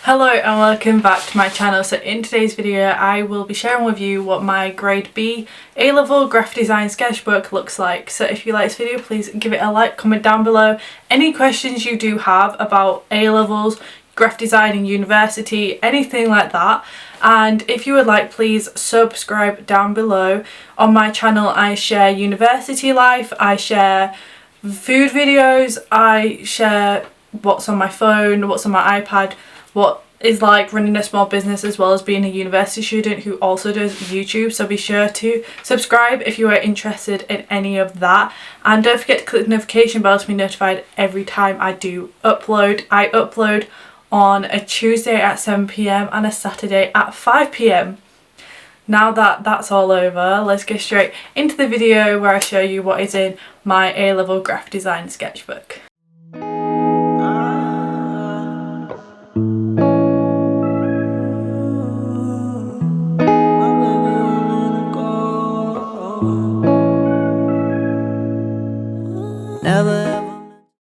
Hello and welcome back to my channel. So in today's video I will be sharing with you what my grade B A-level graphic design sketchbook looks like. So if you like this video, please give it a like, comment down below any questions you do have about A-levels, graphic design in university, anything like that. And if you would like, please subscribe down below. On my channel I share university life, I share food videos, I share what's on my phone, what's on my iPad, what is like running a small business, as well as being a university student who also does YouTube. So be sure to subscribe if you are interested in any of that, and don't forget to click the notification bell to be notified every time I do upload. I upload on a Tuesday at 7 PM and a Saturday at 5 PM. Now that that's all over, let's get straight into the video where I show you what is in my A-level graphic design sketchbook.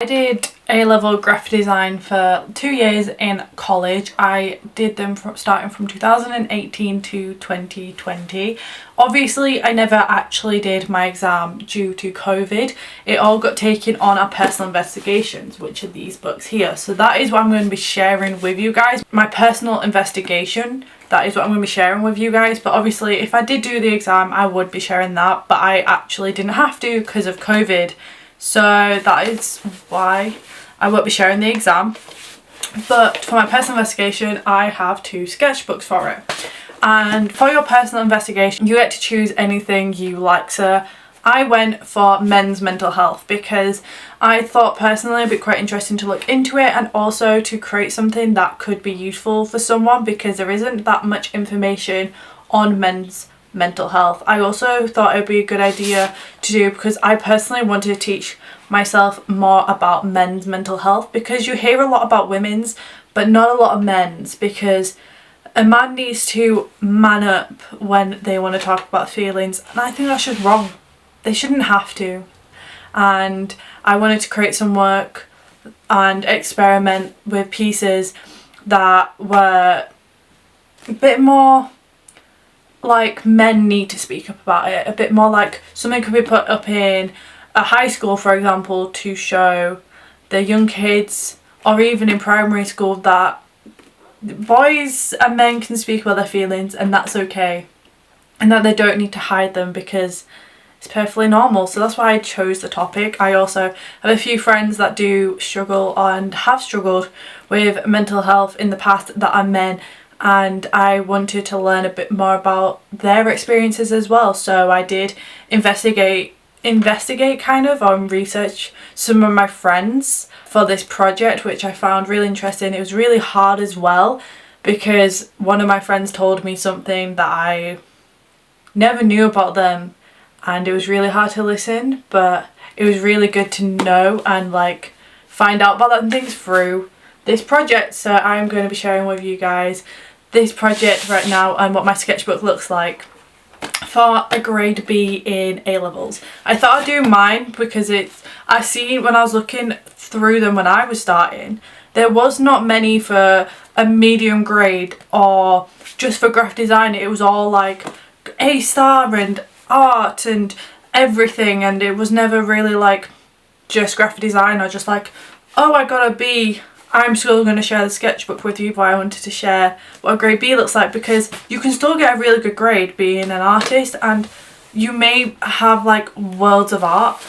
I did A-level graphic design for 2 years in college. I did them starting from 2018 to 2020. Obviously I never actually did my exam due to COVID. It all got taken on our personal investigations, which are these books here. So that is what I'm going to be sharing with you guys. My personal investigation, that is what I'm going to be sharing with you guys. But obviously if I did do the exam I would be sharing that, but I actually didn't have to because of COVID. So that is why I won't be sharing the exam. But for my personal investigation I have 2 sketchbooks for it. And for your personal investigation you get to choose anything you like. So I went for men's mental health because I thought personally it'd be quite interesting to look into it, and also to create something that could be useful for someone, because there isn't that much information on men's mental health. I also thought it would be a good idea to do because I personally wanted to teach myself more about men's mental health, because you hear a lot about women's but not a lot of men's, because a man needs to man up when they want to talk about feelings, and I think that's just wrong. They shouldn't have to. And I wanted to create some work and experiment with pieces that were a bit more like men need to speak up about it, a bit more like something could be put up in a high school, for example, to show the young kids, or even in primary school, that boys and men can speak about their feelings and that's okay, and that they don't need to hide them because it's perfectly normal. So that's why I chose the topic. I also have a few friends that do struggle and have struggled with mental health in the past that are men, and I wanted to learn a bit more about their experiences as well. So I did investigate kind of, on research some of my friends for this project, which I found really interesting. It was really hard as well because one of my friends told me something that I never knew about them, and it was really hard to listen, but it was really good to know and like find out about that things through this project. So I'm going to be sharing with you guys this project right now and what my sketchbook looks like for a grade B in A-levels. I thought I'd do mine because I seen when I was looking through them when I was starting, there was not many for a medium grade or just for graphic design. It was all like A star and art and everything, and it was never really like just graphic design or just like, oh I got a B. I'm still going to share the sketchbook with you, but I wanted to share what a grade B looks like, because you can still get a really good grade being an artist, and you may have like worlds of art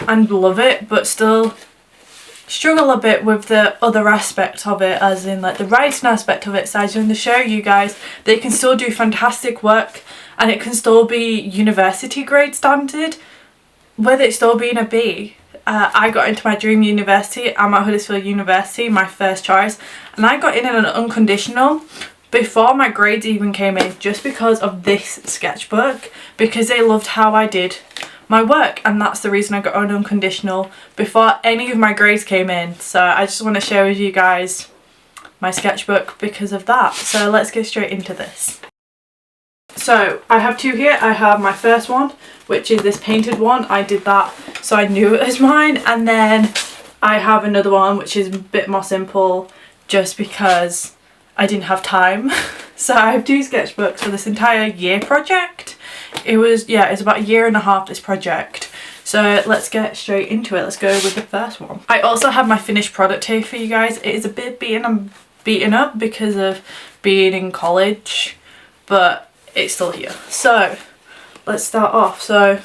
and love it, but still struggle a bit with the other aspect of it, as in like the writing aspect of it. So I just wanted to show you guys they can still do fantastic work and it can still be university grade standard with it still being a B. I got into my dream university. I'm at Huddersfield University, my first choice, and I got in an unconditional before my grades even came in, just because of this sketchbook, because they loved how I did my work, and that's the reason I got an unconditional before any of my grades came in. So I just want to share with you guys my sketchbook because of that. So let's get straight into this. So I have 2 here. I have my first one, which is this painted one. I did that so I knew it was mine, and then I have another one which is a bit more simple, just because I didn't have time. So I have 2 sketchbooks for this entire year project. It was, yeah, it's about 1.5 years, this project. So let's get straight into it. Let's go with the first one. I also have my finished product here for you guys. It is a bit beaten up because of being in college, but it's still here. So let's start off. So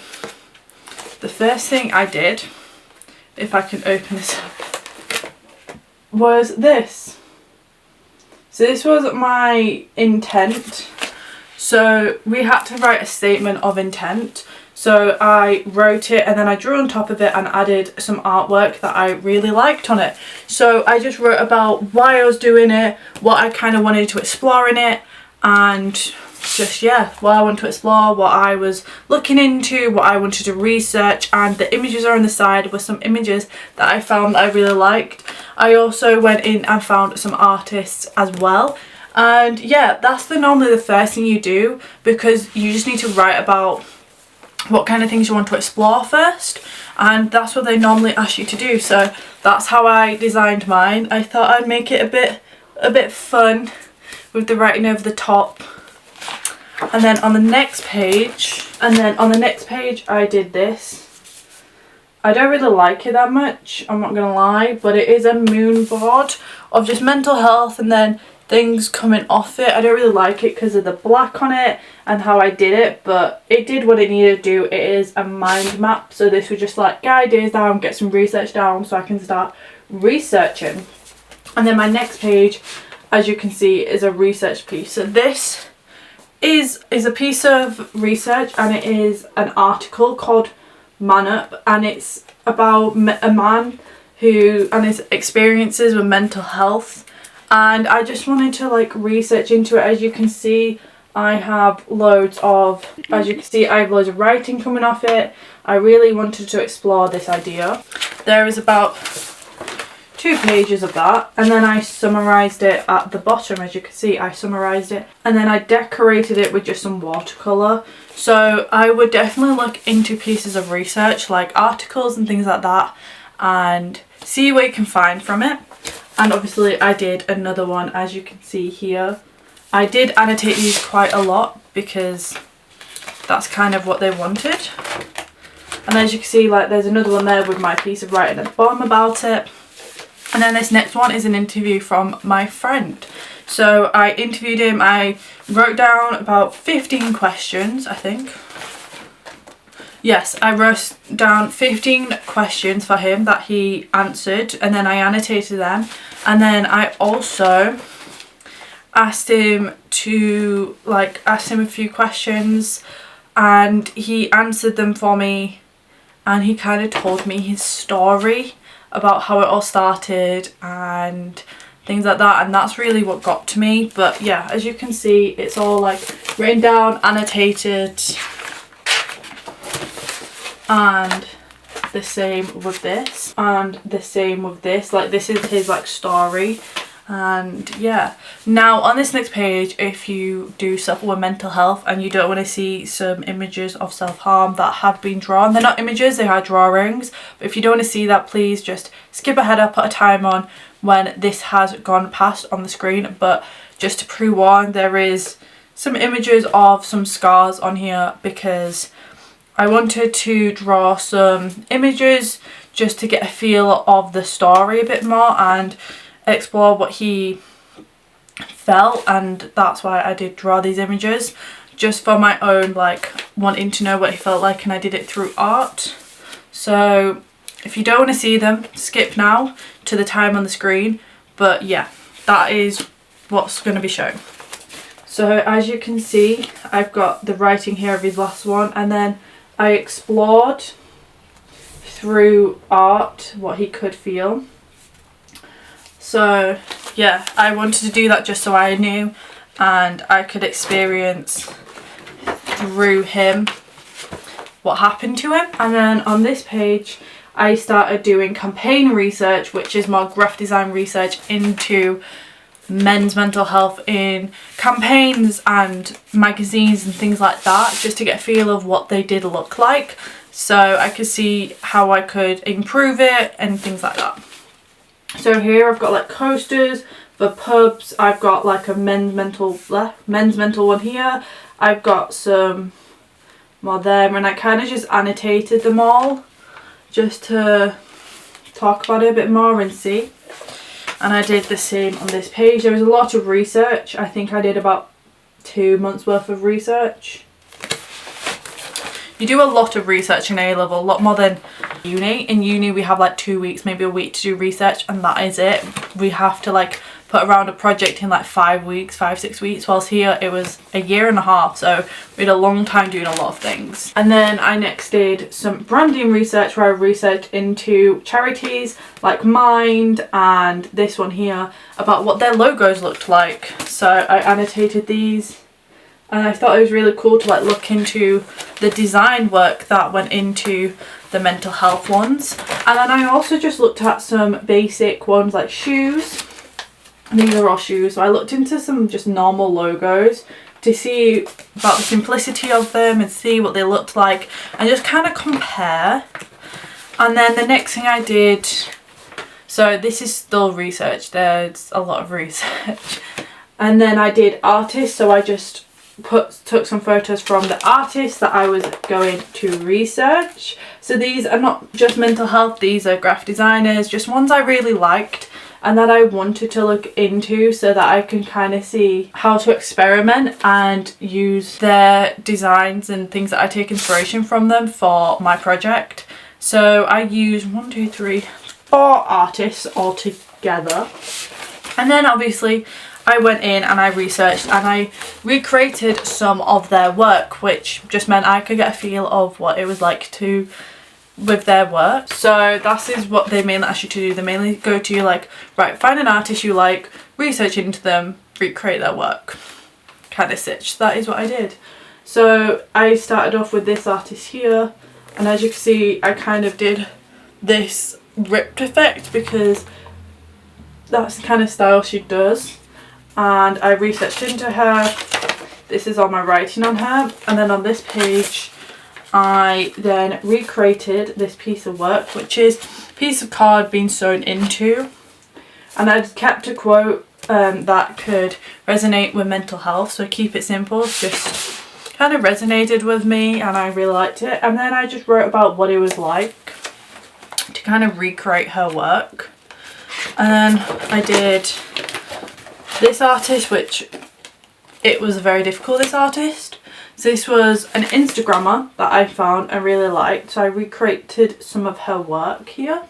the first thing I did, if I can open this up, was this. So this was my intent. So we had to write a statement of intent. So I wrote it and then I drew on top of it and added some artwork that I really liked on it. So I just wrote about why I was doing it, what I kind of wanted to explore in it, and just, yeah, what I wanted to explore, what I was looking into, what I wanted to research, and the images are on the side with some images that I found that I really liked. I also went in and found some artists as well. And yeah, that's normally the first thing you do, because you just need to write about what kind of things you want to explore first, and that's what they normally ask you to do. So that's how I designed mine. I thought I'd make it a bit fun with the writing over the top. And then on the next page, I did this. I don't really like it that much, I'm not gonna lie, but it is a moon board of just mental health and then things coming off it. I don't really like it because of the black on it and how I did it, but it did what it needed to do. It is a mind map, so this was just like get ideas down, get some research down so I can start researching. And then my next page, as you can see, is a research piece. So this is a piece of research, and it is an article called Man Up, and it's about a man who and his experiences with mental health. And I just wanted to like research into it. As you can see, I have loads of writing coming off it. I really wanted to explore this idea. There is about 2 pages of that, and then I summarised it at the bottom. As you can see, I summarised it, and then I decorated it with just some watercolour. So I would definitely look into pieces of research like articles and things like that and see what you can find from it. And obviously I did another one, as you can see here. I did annotate these quite a lot because that's kind of what they wanted. And as you can see, like there's another one there with my piece of writing at the bottom about it. And then this next one is an interview from my friend. So I interviewed him. I wrote down about 15 questions, I think. Yes, I wrote down 15 questions for him that he answered, and then I annotated them. And then I also asked him a few questions, and he answered them for me, and he kind of told me his story about how it all started and things like that, and that's really what got to me. But yeah, as you can see, it's all like written down, annotated, and the same with this, and the same with this. Like this is his like story. And yeah, now on this next page, if you do suffer with mental health and you don't want to see some images of self-harm that have been drawn, they're not images, they are drawings, but if you don't want to see that, please just skip ahead. I'll put a time on when this has gone past on the screen. But just to pre-warn, there is some images of some scars on here because I wanted to draw some images just to get a feel of the story a bit more and explore what he felt, and that's why I did draw these images, just for my own like wanting to know what he felt like, and I did it through art. So if you don't want to see them, skip now to the time on the screen. But yeah, that is what's going to be shown. So as you can see, I've got the writing here of his last one, and then I explored through art what he could feel. So yeah, I wanted to do that just so I knew and I could experience through him what happened to him. And then on this page I started doing campaign research, which is more graphic design research into men's mental health in campaigns and magazines and things like that, just to get a feel of what they did look like, so I could see how I could improve it and things like that. So here I've got like coasters, For pubs, I've got like a men's mental one here. I've got some more there, and I kind of just annotated them all just to talk about it a bit more and see. And I did the same on this page. There was a lot of research. I think I did about 2 months worth of research. You do a lot of research in A-level, a lot more than uni. In uni we have like 2 weeks, maybe a week to do research, and that is it. We have to like put around a project in like 5 weeks, 5-6 weeks, whilst here it was a year and a half, so we had a long time doing a lot of things. And then I next did some branding research, where I researched into charities like Mind and this one here about what their logos looked like. So I annotated these, and I thought it was really cool to like look into the design work that went into the mental health ones. And then I also just looked at some basic ones like shoes. These are all shoes, so I looked into some just normal logos to see about the simplicity of them and see what they looked like and just kind of compare. And then the next thing I did, so this is still research, there's a lot of research. And then I did artists, so I just took some photos from the artists that I was going to research. So these are not just mental health, these are graphic designers, just ones I really liked and that I wanted to look into so that I can kind of see how to experiment and use their designs and things that I take inspiration from them for my project. So I used 4 artists all together, and then obviously I went in and I researched and I recreated some of their work, which just meant I could get a feel of what it was like to with their work. So that is what they mainly ask you to do. They mainly go to you like, right, find an artist you like, research into them, recreate their work, kind of stitch. That is what I did. So I started off with this artist here, and as you can see I kind of did this ripped effect because that's the kind of style she does. And I researched into her. This is all my writing on her, and then on this page I then recreated this piece of work, which is a piece of card being sewn into, and I kept a quote that could resonate with mental health, so keep it simple, just kind of resonated with me and I really liked it. And then I just wrote about what it was like to kind of recreate her work. And then I did this artist, which it was very difficult, this artist. So this was an Instagrammer that I found and really liked, so I recreated some of her work here.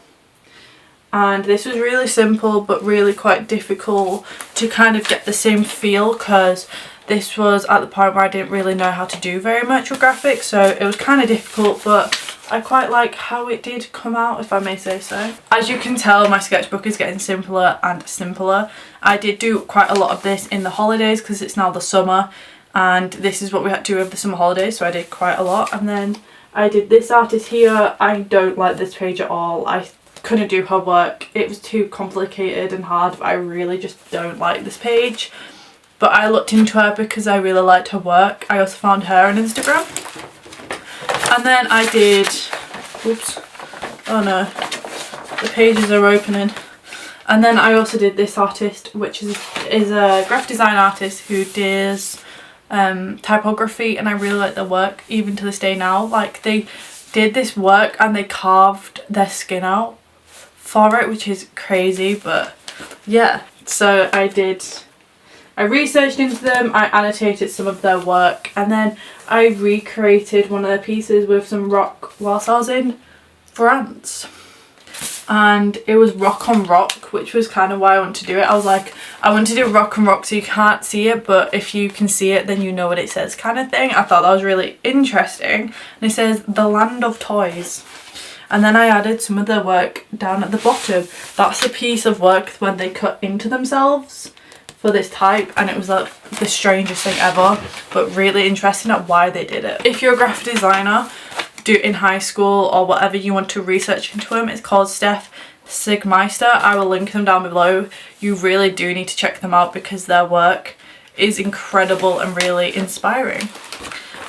And this was really simple but really quite difficult to kind of get the same feel, because this was at the point where I didn't really know how to do very much with graphics, so it was kind of difficult, but I quite like how it did come out, if I may say so. As you can tell, my sketchbook is getting simpler and simpler. I did do quite a lot of this in the holidays because it's now the summer, and this is what we had to do over the summer holidays, so I did quite a lot. And then I did this artist here. I don't like this page at all. I couldn't do her work. It was too complicated and hard, but I really just don't like this page. But I looked into her because I really liked her work. I also found her on Instagram. And then I did, oops, oh no, the pages are opening. And then I also did this artist, which is a graphic design artist who does typography, and I really like their work even to this day now. Like, they did this work and they carved their skin out for it, which is crazy. But yeah, so I researched into them, I annotated some of their work, and then I recreated one of their pieces with some rock whilst I was in France. And it was rock on rock, which was kind of why I wanted to do it. I was like, I want to do rock on rock so you can't see it, but if you can see it then you know what it says, kind of thing. I thought that was really interesting. And it says the land of toys. And then I added some of their work down at the bottom. That's a piece of work when they cut into themselves for this type, and it was like the strangest thing ever, but really interesting at why they did it. If you're a graphic designer in high school or whatever, you want to research into them, it's called Steph Sigmeister. I will link them down below. You really do need to check them out because their work is incredible and really inspiring.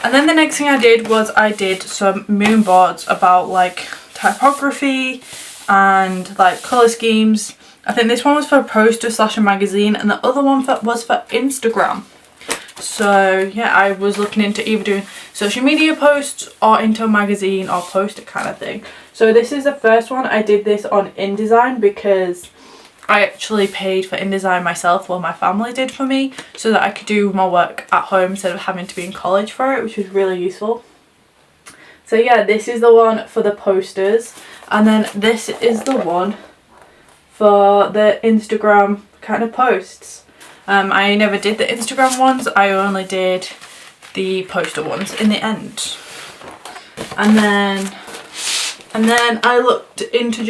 And then the next thing I did was I did some moon boards about like typography and like colour schemes I think this one was for a poster / a magazine, and the other one was for Instagram. So yeah, I was looking into either doing social media posts or into a magazine or poster kind of thing. So this is the first one. I did this on InDesign because I actually paid for InDesign myself, well my family did for me, so that I could do my work at home instead of having to be in college for it, which was really useful. So yeah, this is the one for the posters, and then this is the one for the Instagram kind of posts. I never did the Instagram ones, I only did the poster ones in the end. And then I looked into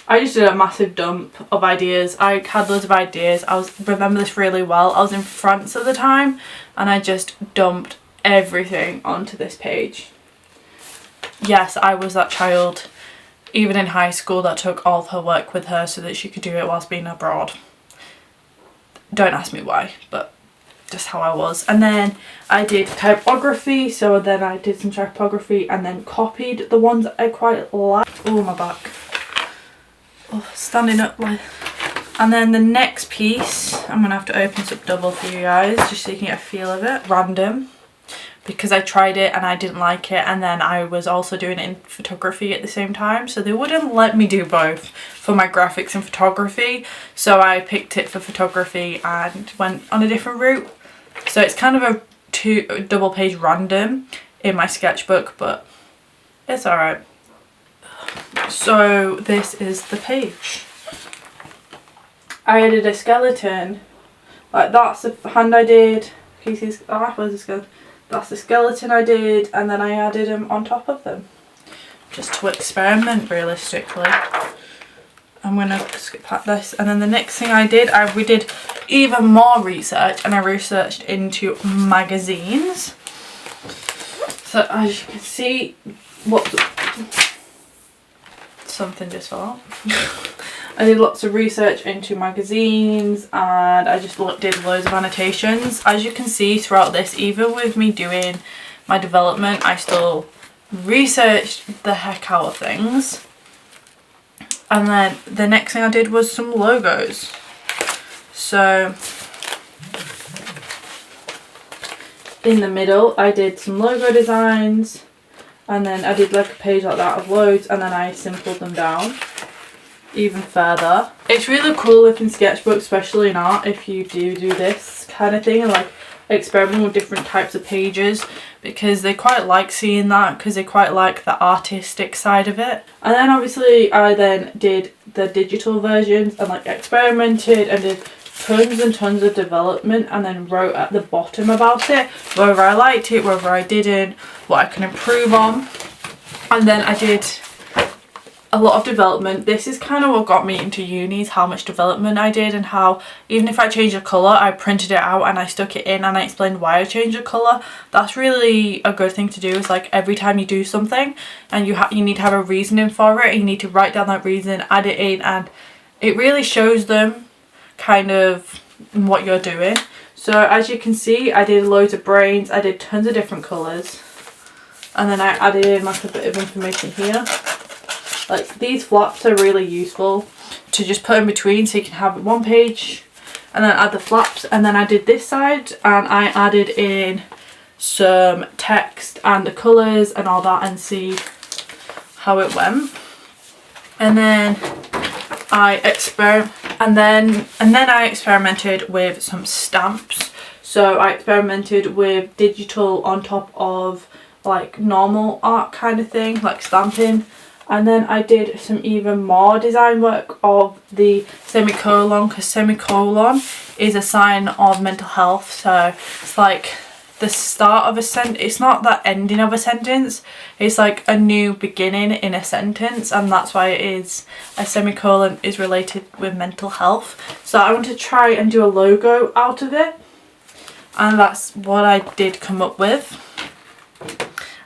I just did a massive dump of ideas. I had loads of ideas. Remember this really well. I was in France at the time and I just dumped everything onto this page. Yes, I was that child, even in high school, that took all of her work with her so that she could do it whilst being abroad. Don't ask me why, but just how I was. And then I did typography, so then I did some typography and then copied the ones I quite like. Oh, my back. Oh, standing up like. And then the next piece, I'm going to have to open this up double for you guys, just so you can get a feel of it. Random. Because I tried it and I didn't like it, and then I was also doing it in photography at the same time, so they wouldn't let me do both for my graphics and photography, so I picked it for photography and went on a different route. So it's kind of a double page random in my sketchbook, but it's alright. So this is the page. I added a skeleton, like that's the hand I did. Can you see? Oh, where's the skeleton? That's the skeleton I did, and then I added them on top of them. Just to experiment, realistically. I'm going to skip past this. And then the next thing I did, we did even more research, and I researched into magazines. So as you can see, something just fell out. I did lots of research into magazines, and I just did loads of annotations. As you can see throughout this, even with me doing my development, I still researched the heck out of things. And then the next thing I did was some logos. So in the middle I did some logo designs, and then I did like a page like that of loads, and then I simplified them down even further. It's really cool if in sketchbook, especially in art, if you do this kind of thing and like experiment with different types of pages, because they quite like seeing that, because they quite like the artistic side of it. And then obviously I then did the digital versions and like experimented and did tons and tons of development, and then wrote at the bottom about it, whether I liked it, whether I didn't, what I can improve on. And then I did a lot of development. This is kind of what got me into uni, is how much development I did, and how even if I changed a colour, I printed it out and I stuck it in and I explained why I changed a colour. That's really a good thing to do, is like every time you do something and you need to have a reasoning for it, you need to write down that reason, add it in, and it really shows them kind of what you're doing. So as you can see, I did loads of brains, I did tons of different colours, and then I added in like a bit of information here. Like these flaps are really useful to just put in between, so you can have one page and then add the flaps. And then I did this side and I added in some text and the colours and all that, and see how it went. And then I experimented with some stamps. So I experimented with digital on top of like normal art kind of thing, like stamping. And then I did some even more design work of the semicolon, because semicolon is a sign of mental health. So it's like the start of a sentence, it's not the ending of a sentence, it's like a new beginning in a sentence, and that's why it is a semicolon is related with mental health. So I want to try and do a logo out of it, and that's what I did come up with.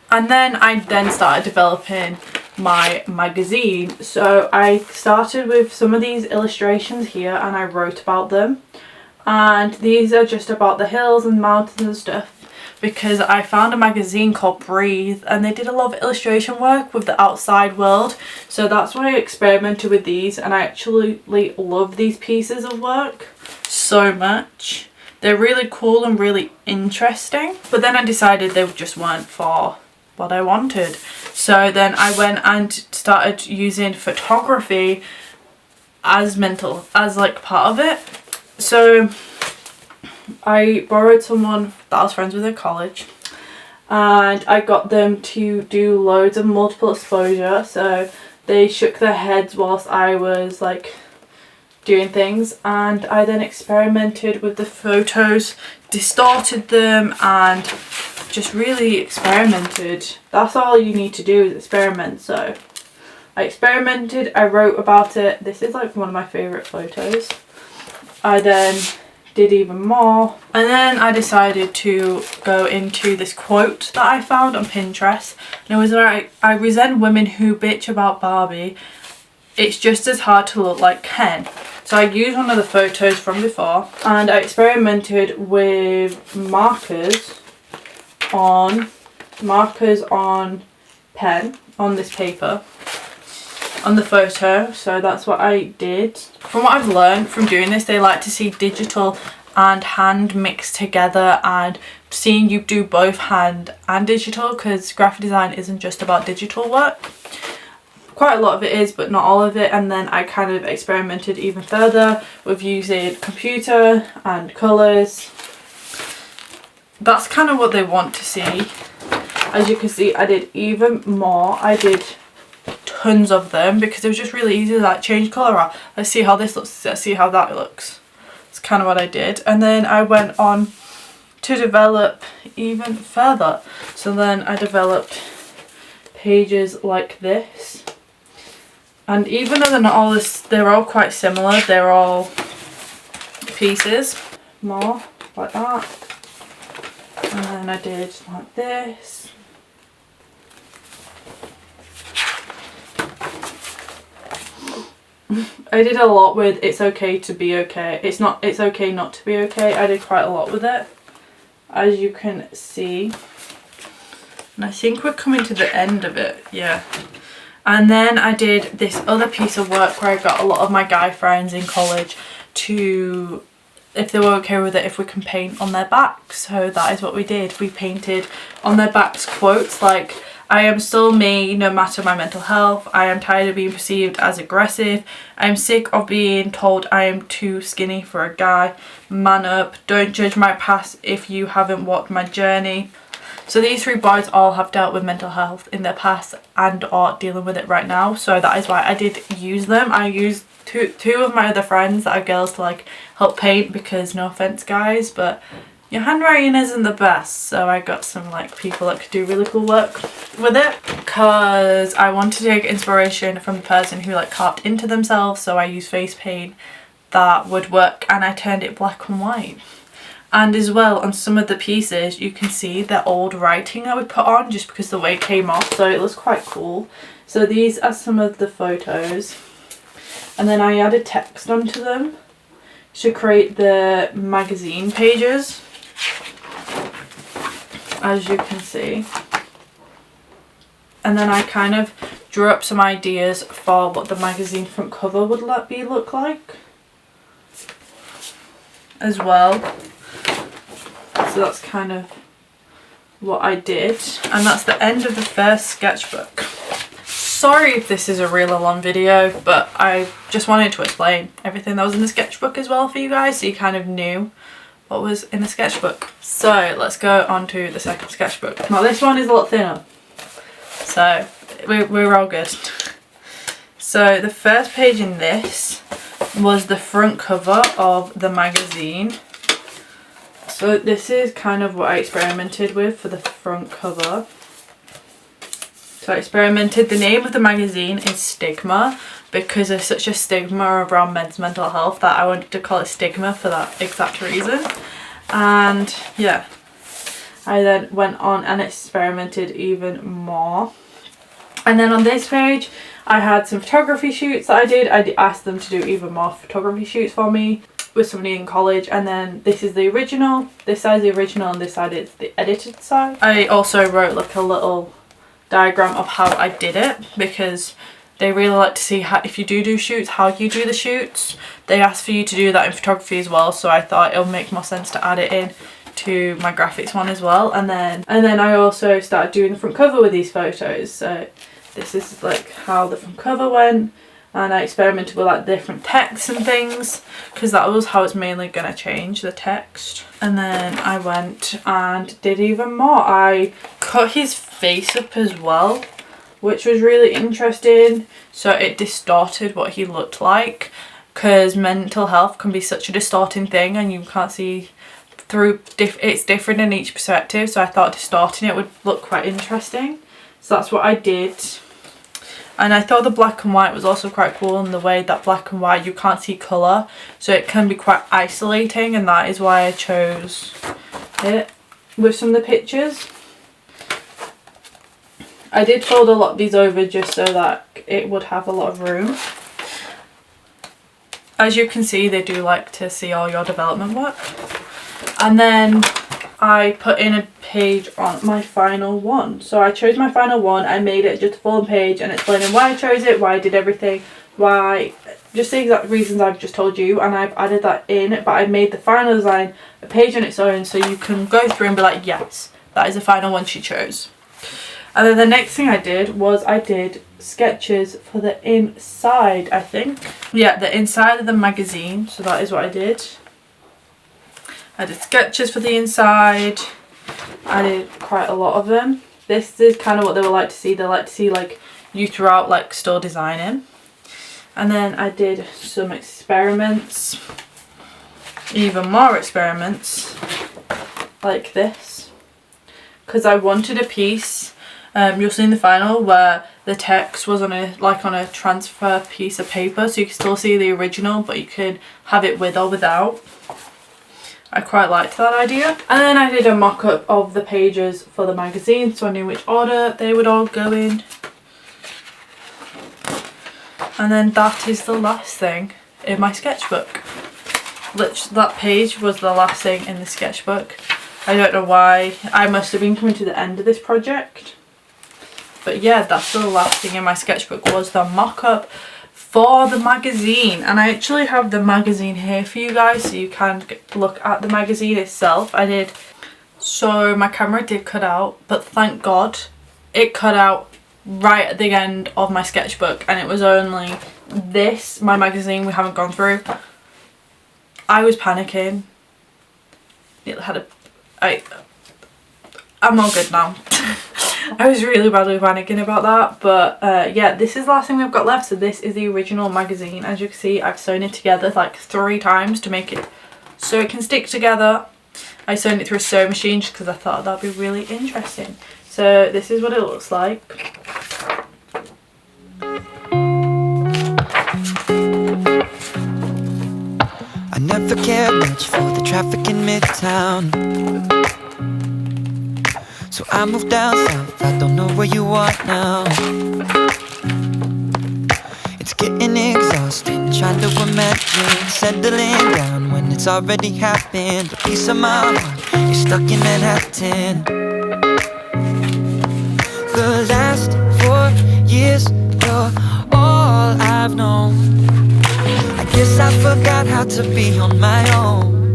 And then I started developing my magazine. So I started with some of these illustrations here and I wrote about them, and these are just about the hills and mountains and stuff, because I found a magazine called Breathe and they did a lot of illustration work with the outside world. So that's why I experimented with these, and I actually love these pieces of work so much. They're really cool and really interesting. But then I decided they just weren't for what I wanted. So then I went and started using photography as like part of it. So I borrowed someone that I was friends with at college, and I got them to do loads of multiple exposure. So they shook their heads whilst I was like doing things, and I then experimented with the photos, distorted them, and just really experimented. That's all you need to do, is experiment. So I experimented, I wrote about it. This is like one of my favourite photos. I then did even more, and then I decided to go into this quote that I found on Pinterest, and it was where I resent women who bitch about Barbie. It's just as hard to look like Ken. So I used one of the photos from before, and I experimented with markers on pen on this paper on the photo. So that's what I did. From what I've learned from doing this, they like to see digital and hand mixed together, and seeing you do both hand and digital, because graphic design isn't just about digital work. Quite a lot of it is, but not all of it. And then I kind of experimented even further with using computer and colours. That's kind of what they want to see. As you can see, I did even more. I did tons of them because it was just really easy to like change colour out. Let's see how this looks, let's see how that looks. It's kind of what I did. And then I went on to develop even further. So then I developed pages like this. And even though they're not all this, they're all quite similar. They're all pieces. More like that. And then I did like this. I did a lot with it's okay to be okay. It's okay not to be okay. I did quite a lot with it, as you can see. And I think we're coming to the end of it, yeah. And then I did this other piece of work where I got a lot of my guy friends in college to, if they were okay with it, if we can paint on their backs. So that is what we did. We painted on their backs quotes like, I am still me no matter my mental health. I am tired of being perceived as aggressive. I am sick of being told I am too skinny for a guy. Man up. Don't judge my past if you haven't walked my journey. So these three boys all have dealt with mental health in their past and are dealing with it right now. So that is why I did use them. I used two of my other friends that are girls to like help paint, because no offense guys, but your handwriting isn't the best. So I got some like people that could do really cool work with it, because I wanted to take inspiration from the person who like carved into themselves. So I used face paint that would work, and I turned it black and white. And as well, on some of the pieces you can see the old writing that we put on just because the way it came off, so it looks quite cool. So these are some of the photos, and then I added text onto them to create the magazine pages, as you can see. And then I kind of drew up some ideas for what the magazine front cover would look like as well. So that's kind of what I did, and that's the end of the first sketchbook. Sorry if this is a really long video, but I just wanted to explain everything that was in the sketchbook as well for you guys, so you kind of knew what was in the sketchbook. So let's go on to the second sketchbook. Now this one is a lot thinner, so we're all good. So the first page in this was the front cover of the magazine. So this is kind of what I experimented with for the front cover. So I experimented, the name of the magazine is Stigma, because there's such a stigma around men's mental health that I wanted to call it Stigma for that exact reason. And yeah, I then went on and experimented even more. And then on this page I had some photography shoots that I did. I asked them to do even more photography shoots for me. with somebody in college, and then this is the original, this side is the original, and this side is the edited side. I also wrote like a little diagram of how I did it, because they really like to see how, if you do shoots, how you do the shoots. They ask for you to do that in photography as well, so I thought it'll make more sense to add it in to my graphics one as well. And then I also started doing the front cover with these photos. So this is like how the front cover went, and I experimented with like different texts and things, because that was how it's mainly going to change, the text. And then I went and did even more. I cut his face up as well, which was really interesting, so it distorted what he looked like, because mental health can be such a distorting thing and you can't see through, it's different in each perspective, so I thought distorting it would look quite interesting, so that's what I did. And I thought the black and white was also quite cool in the way that black and white you can't see colour, so it can be quite isolating, and that is why I chose it with some of the pictures. I did fold a lot of these over just so that it would have a lot of room. As you can see, they do like to see all your development work. And then I put in a page on my final one. So I chose my final one, I made it just a full page and explaining why I chose it, why I did everything, why, just the exact reasons I've just told you, and I've added that in, but I made the final design a page on its own, so you can go through and be like, yes, that is the final one she chose. And then the next thing I did was I did sketches for the inside, I think. Yeah, the inside of the magazine, so that is what I did. I did sketches for the inside. I did quite a lot of them. This is kind of what they would like to see. They like to see like you throughout like store designing. And then I did some experiments, even more experiments like this, because I wanted a piece. You'll see in the final where the text was on a transfer piece of paper, so you can still see the original, but you can have it with or without. I quite liked that idea. And then I did a mock-up of the pages for the magazine, so I knew which order they would all go in. And then that is the last thing in my sketchbook. That page was the last thing in the sketchbook. I don't know why. I must have been coming to the end of this project. But yeah, that's the last thing in my sketchbook, was the mock-up for the magazine. And I actually have the magazine here for you guys, so you can look at the magazine itself. I did. So my camera did cut out, but thank God it cut out right at the end of my sketchbook, and it was only this, my magazine, we haven't gone through. I was panicking. It had I'm all good now. I was really badly panicking about that, but yeah, this is the last thing we've got left. So this is the original magazine. As you can see, I've sewn it together like 3 times to make it so it can stick together. I sewn it through a sewing machine just because I thought that'd be really interesting. So this is what it looks like. I never cared much for the traffic in Midtown, so I moved down south. I don't know where you are now. It's getting exhausting trying to imagine settling down when it's already happened. A piece of my heart is stuck in Manhattan. The last 4 years, you're all I've known. I guess I forgot how to be on my own.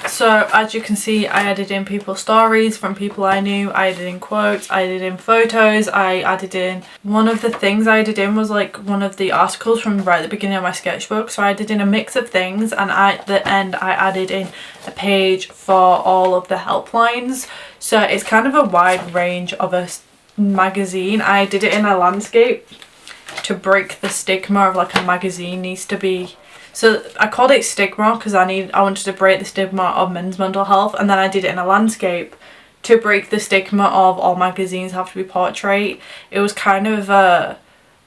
So as you can see, I added in people's stories from people I knew, I added in quotes, I added in photos, I added in, one of the things I added in was like one of the articles from right at the beginning of my sketchbook. So I added in a mix of things, and at the end I added in a page for all of the helplines. So it's kind of a wide range of a magazine. I did it in a landscape to break the stigma of like a magazine needs to be. So I called it stigma because I wanted to break the stigma of men's mental health, and then I did it in a landscape to break the stigma of all magazines have to be portrait. It was kind of a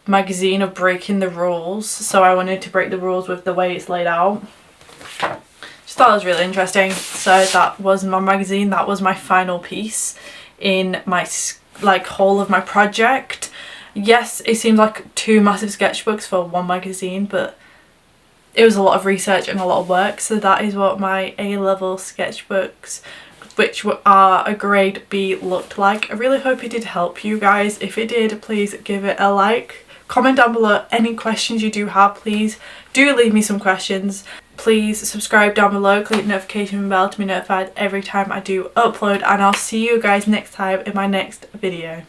magazine of breaking the rules, so I wanted to break the rules with the way it's laid out. Just thought it was really interesting. So that was my magazine. That was my final piece in my like whole of my project. Yes, it seems like 2 massive sketchbooks for one magazine, but it was a lot of research and a lot of work. So that is what my A-level sketchbooks, which are a grade B, looked like. I really hope it did help you guys. If it did, please give it a like. Comment down below any questions you do have. Please do leave me some questions. Please subscribe down below, click the notification bell to be notified every time I do upload, and I'll see you guys next time in my next video.